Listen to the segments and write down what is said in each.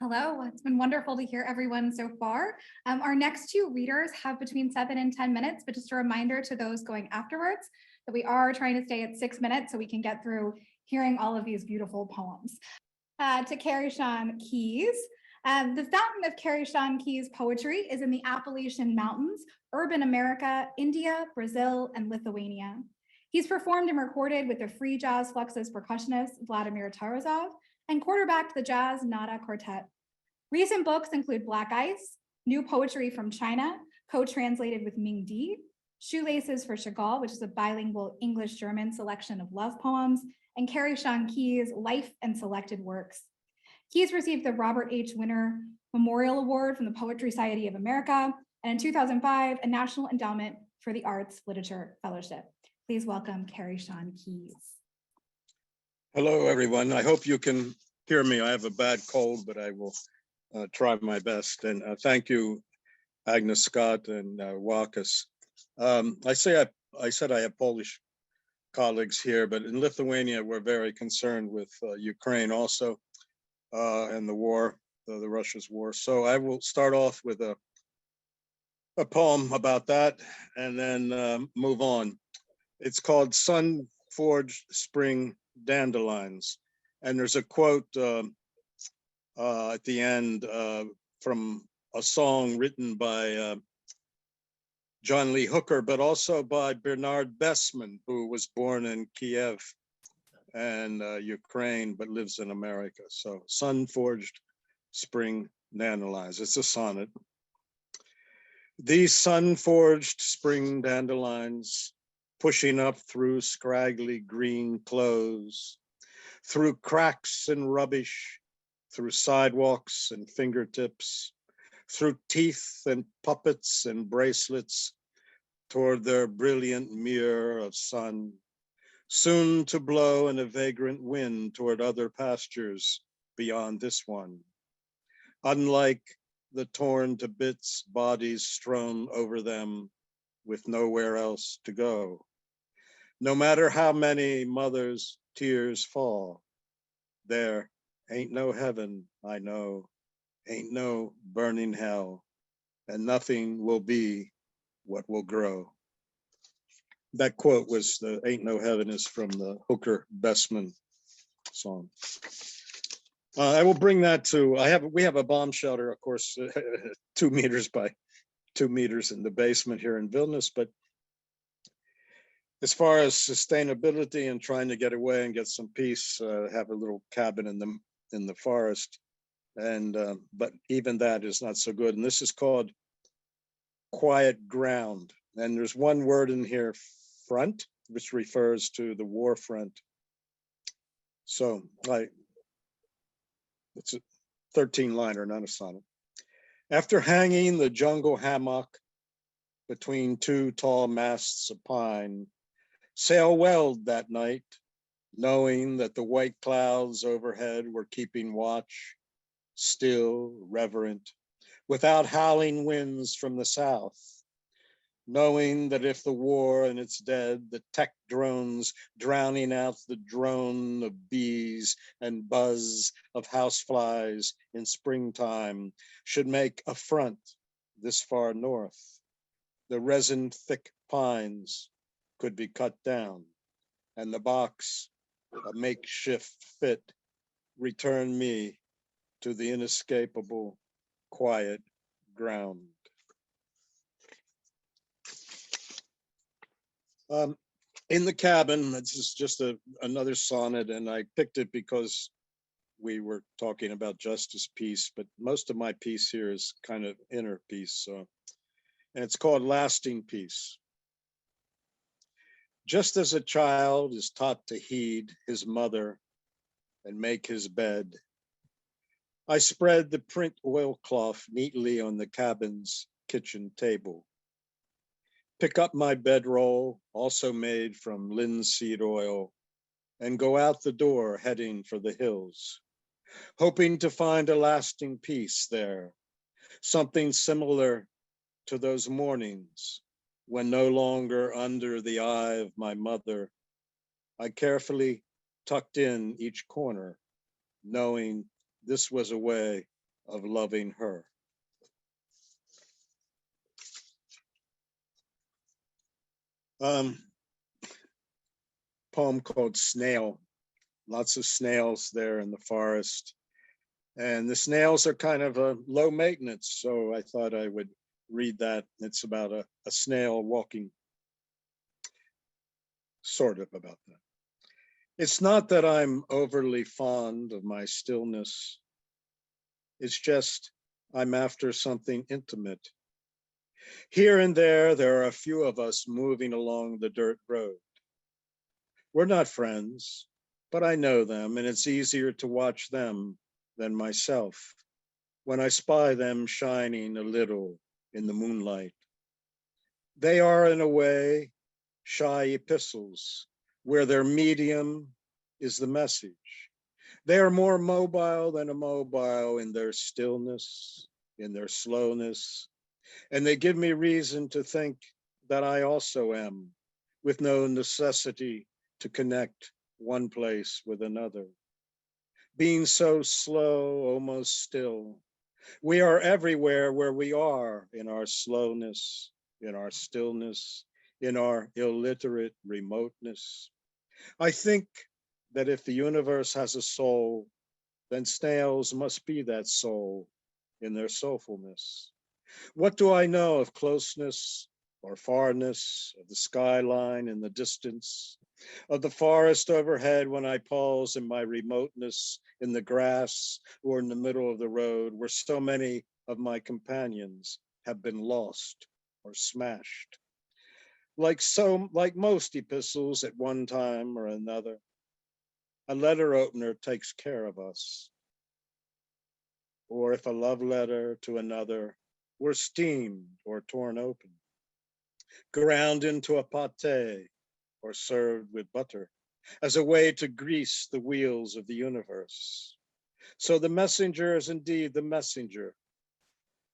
Hello, it's been wonderful to hear everyone so far. Our next two readers have between 7 and 10 minutes, but just a reminder to those going afterwards that we are trying to stay at 6 minutes so we can get through hearing all of these beautiful poems. To Carrie Sean Keyes. The fountain of Carrie Sean Keyes' poetry is in the Appalachian Mountains, urban America, India, Brazil, and Lithuania. He's performed and recorded with the free jazz fluxus percussionist Vladimir Tarasov and quarterbacked the Jazz Nada Quartet. Recent books include Black Ice, New Poetry from China, co-translated with Ming Di, Shoelaces for Chagall, which is a bilingual English-German selection of love poems, and Carrie Sean Keyes' Life and Selected Works. Keyes received the Robert H. Winter Memorial Award from the Poetry Society of America, and in 2005, a National Endowment for the Arts Literature Fellowship. Please welcome Carrie Sean Keyes. Hello, everyone. I hope you can hear me. I have a bad cold, but I will try my best. And thank you, Agnes, Scott, and Walkus. I said I have Polish colleagues here, but in Lithuania, we're very concerned with Ukraine also and the war, the Russia's war. So I will start off with a poem about that and then move on. It's called Sun Forged Spring Dandelions. And there's a quote at the end from a song written by John Lee Hooker, but also by Bernard Bessman, who was born in Kiev and Ukraine, but lives in America. So Sun Forged Spring Dandelions. It's a sonnet. These sun-forged spring dandelions pushing up through scraggly green clothes, through cracks and rubbish, through sidewalks and fingertips, through teeth and puppets and bracelets, toward their brilliant mirror of sun, soon to blow in a vagrant wind toward other pastures beyond this one. Unlike the torn to bits bodies strewn over them with nowhere else to go. No matter how many mothers' tears fall, there ain't no heaven, I know, ain't no burning hell, and nothing will be what will grow. That quote was the Ain't No Heaven is from the Hooker Bessman song. I will bring that to, we have a bomb shelter, of course, 2 meters by 2 meters in the basement here in Vilnius, but as far as sustainability and trying to get away and get some peace, have a little cabin in the forest, and but even that is not so good. And this is called quiet ground. And there's one word in here, front, which refers to the war front. So it's a 13-liner, not a sonnet. After hanging the jungle hammock between 2 tall masts of pine, sail welled that night, knowing that the white clouds overhead were keeping watch, still, reverent, without howling winds from the south, knowing that if the war and its dead, the tech drones drowning out the drone of bees and buzz of houseflies in springtime should make a front this far north, the resin-thick pines could be cut down, and the box, a makeshift fit, return me to the inescapable quiet ground. In the cabin, this is just another sonnet, and I picked it because we were talking about justice peace, but most of my piece here is kind of inner peace, and it's called Lasting Peace. Just as a child is taught to heed his mother and make his bed, I spread the print oilcloth neatly on the cabin's kitchen table. Pick up my bedroll, also made from linseed oil, and go out the door heading for the hills, hoping to find a lasting peace there, something similar to those mornings when no longer under the eye of my mother, I carefully tucked in each corner, knowing this was a way of loving her. Poem called Snail. Lots of snails there in the forest. And the snails are kind of a low maintenance, so I thought I would read that. It's about a snail walking, sort of about that. It's not that I'm overly fond of my stillness. It's just I'm after something intimate. Here and there are a few of us moving along the dirt road. We're not friends, but I know them, and it's easier to watch them than myself when I spy them shining a little in the moonlight. They are, in a way, shy epistles, where their medium is the message. They are more mobile than immobile in their stillness, in their slowness, and they give me reason to think that I also am, with no necessity to connect one place with another. Being so slow, almost still, we are everywhere where we are in our slowness, in our stillness, in our illiterate remoteness. I think that if the universe has a soul, then snails must be that soul in their soulfulness. What do I know of closeness or farness, of the skyline in the distance, of the forest overhead when I pause in my remoteness in the grass or in the middle of the road where so many of my companions have been lost or smashed? Like most epistles at one time or another, a letter opener takes care of us. Or if a love letter to another were steamed or torn open, ground into a pate or served with butter as a way to grease the wheels of the universe. So the messenger is indeed the messenger.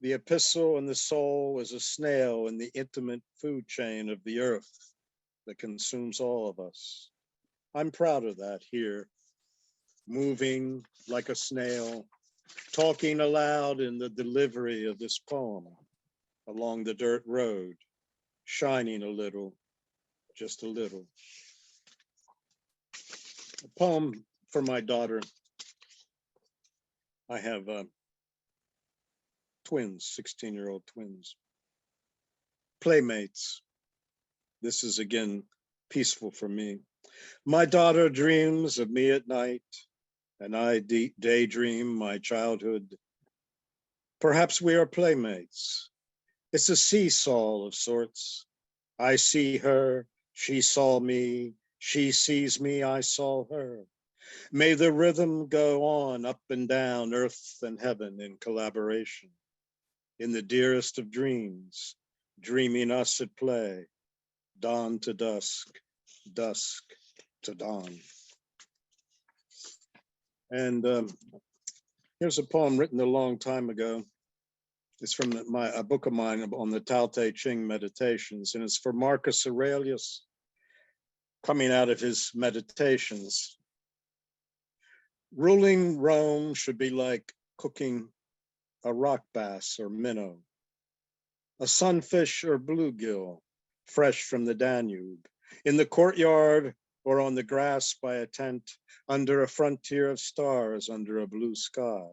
The epistle and the soul is a snail in the intimate food chain of the earth that consumes all of us. I'm proud of that here, moving like a snail, talking aloud in the delivery of this poem along the dirt road, shining a little, just a little. A poem for my daughter. I have twins, 16-year-old twins. Playmates. This is again peaceful for me. My daughter dreams of me at night, and I daydream my childhood. Perhaps we are playmates. It's a seesaw of sorts. I see her, she saw me, she sees me, I saw her. May the rhythm go on up and down, earth and heaven in collaboration. In the dearest of dreams, dreaming us at play, dawn to dusk, dusk to dawn. And here's a poem written a long time ago. It's from a book of mine on the Tao Te Ching meditations, and it's for Marcus Aurelius, coming out of his meditations. Ruling Rome should be like cooking a rock bass or minnow, a sunfish or bluegill, fresh from the Danube, in the courtyard or on the grass by a tent, under a frontier of stars, under a blue sky.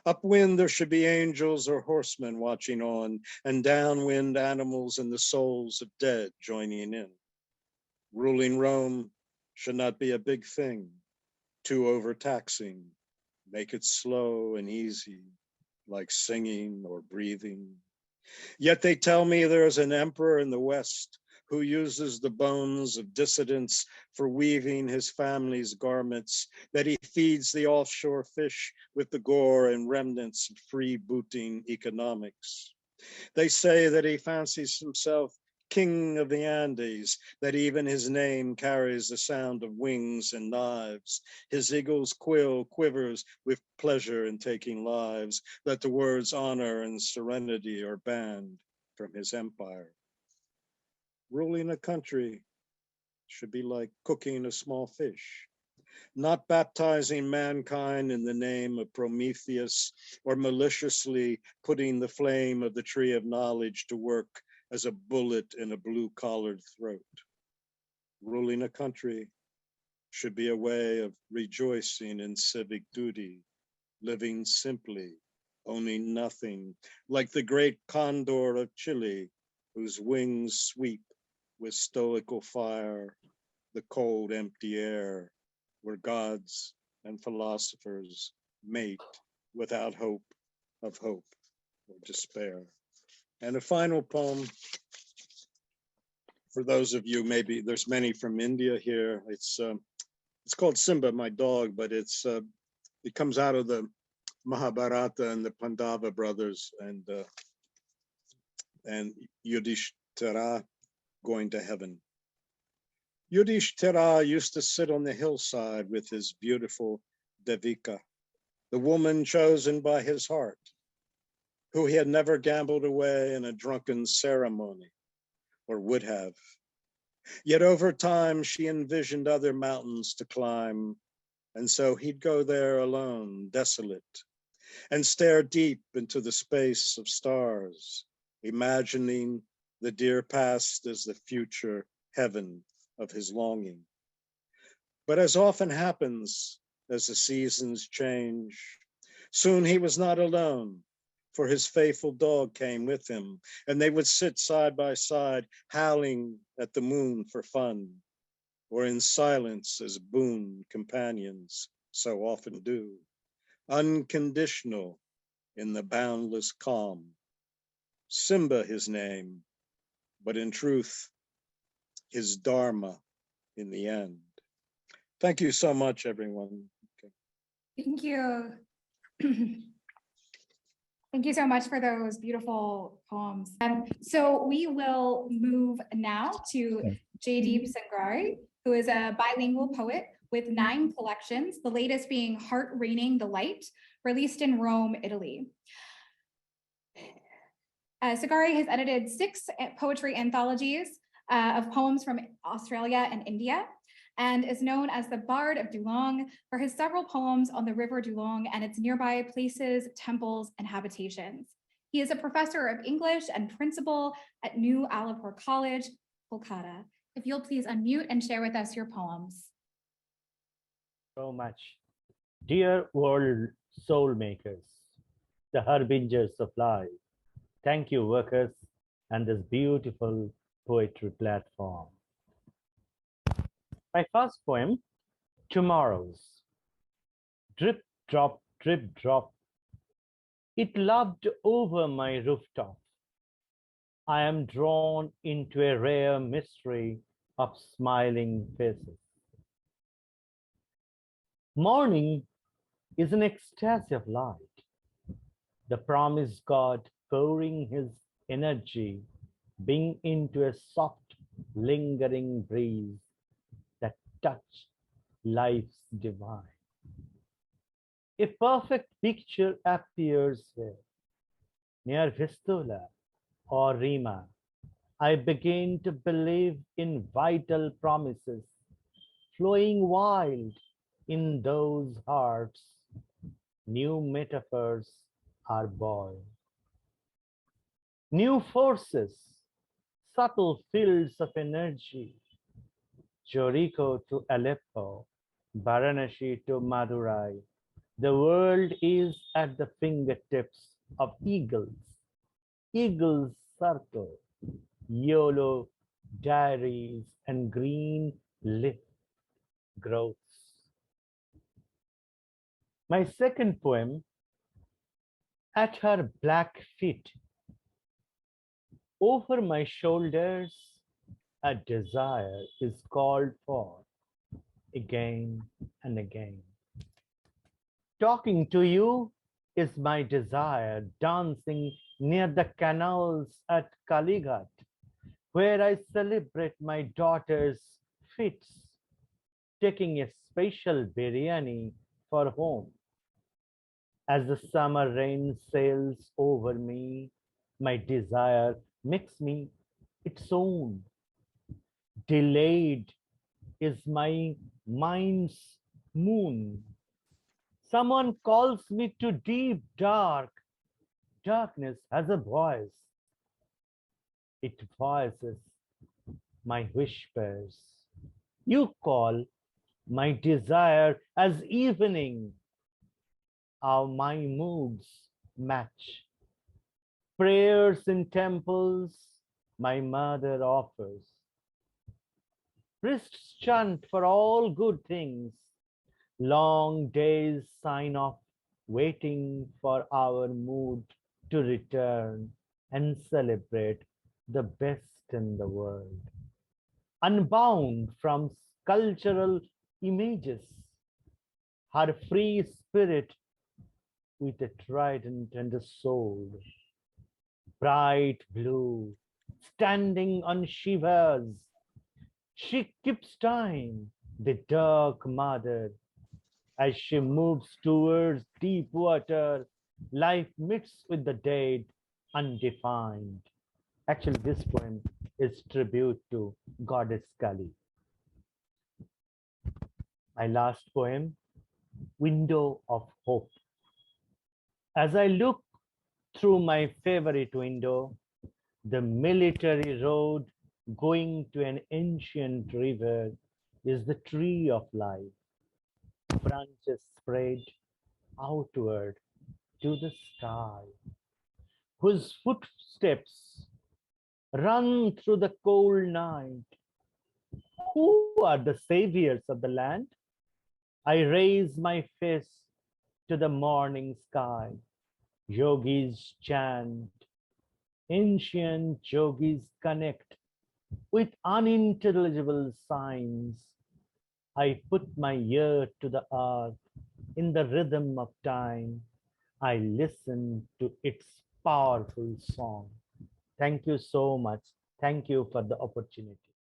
Upwind there should be angels or horsemen watching on, and downwind animals and the souls of dead joining in. Ruling Rome should not be a big thing, too overtaxing. Make it slow and easy, like singing or breathing. Yet they tell me there is an emperor in the West who uses the bones of dissidents for weaving his family's garments, that he feeds the offshore fish with the gore and remnants of freebooting economics. They say that he fancies himself king of the Andes, that even his name carries the sound of wings and knives. His eagle's quill quivers with pleasure in taking lives, that the words honor and serenity are banned from his empire. Ruling a country should be like cooking a small fish. not baptizing mankind in the name of Prometheus or maliciously putting the flame of the tree of knowledge to work as a bullet in a blue-collared throat. Ruling a country should be a way of rejoicing in civic duty, living simply, owning nothing, like the great condor of Chile, whose wings sweep with stoical fire the cold, empty air, where gods and philosophers mate without hope of hope or despair. And a final poem for those of you, maybe there's many from India here. It's called Simba, my dog, but it comes out of the Mahabharata and the Pandava brothers and Yudhishthira going to heaven. Yudhishthira used to sit on the hillside with his beautiful Devika, the woman chosen by his heart, who he had never gambled away in a drunken ceremony, or would have. Yet over time, she envisioned other mountains to climb, and so he'd go there alone, desolate, and stare deep into the space of stars, imagining the dear past as the future heaven of his longing. But as often happens as the seasons change, soon he was not alone, for his faithful dog came with him, and they would sit side by side, howling at the moon for fun, or in silence as boon companions so often do, unconditional in the boundless calm. Simba his name, but in truth, his dharma in the end. Thank you so much, everyone. Okay. Thank you. Thank you so much for those beautiful poems. So we will move now to Jaideep Sanghari, who is a bilingual poet with 9 collections, the latest being Heart Raining the Light, released in Rome, Italy. Sanghari has edited 6 poetry anthologies of poems from Australia and India, and is known as the Bard of Geelong for his several poems on the River Geelong and its nearby places, temples, and habitations. He is a professor of English and principal at New Alipur College, Kolkata. If you'll please unmute and share with us your poems. So much. Dear world soul makers, the harbingers of life, thank you, workers, and this beautiful poetry platform. My first poem, Tomorrows. Drip, drop, drip, drop. It loved over my rooftop. I am drawn into a rare mystery of smiling faces. Morning is an ecstasy of light. The promised God pouring his energy, being into a soft, lingering breeze that touch life's divine. A perfect picture appears here. Near Vistula or Rima, I begin to believe in vital promises, flowing wild in those hearts. New metaphors are born. New forces, subtle fields of energy, Jericho to Aleppo, Varanasi to Madurai. The world is at the fingertips of eagles. Eagles circle, YOLO diaries, and green leaf growths. My second poem, At Her Black Feet. Over my shoulders, a desire is called for again and again. Talking to you is my desire, dancing near the canals at Kalighat, where I celebrate my daughter's feats, taking a special biryani for home. As the summer rain sails over me, my desire makes me its own. Delayed is my mind's moon. Someone calls me to deep dark. Darkness has a voice. It voices my whispers. You call my desire as evening. How my moods match. Prayers in temples my mother offers. Priests chant for all good things. Long days sign off, waiting for our mood to return and celebrate the best in the world. Unbound from cultural images, her free spirit with a trident and a sword, bright blue, standing on shivers. She keeps time, the dark mother, as she moves towards deep water. Life meets with the dead, undefined. Actually, this poem is tribute to Goddess Kali. My last poem, Window of Hope. As I look through my favorite window, the military road going to an ancient river is the tree of life. Branches spread outward to the sky, whose footsteps run through the cold night. Who are the saviors of the land? I raise my face to the morning sky. Yogis chant, ancient yogis connect with unintelligible signs. I put my ear to the earth in the rhythm of time. I listen to its powerful song. Thank you so much. Thank you for the opportunity.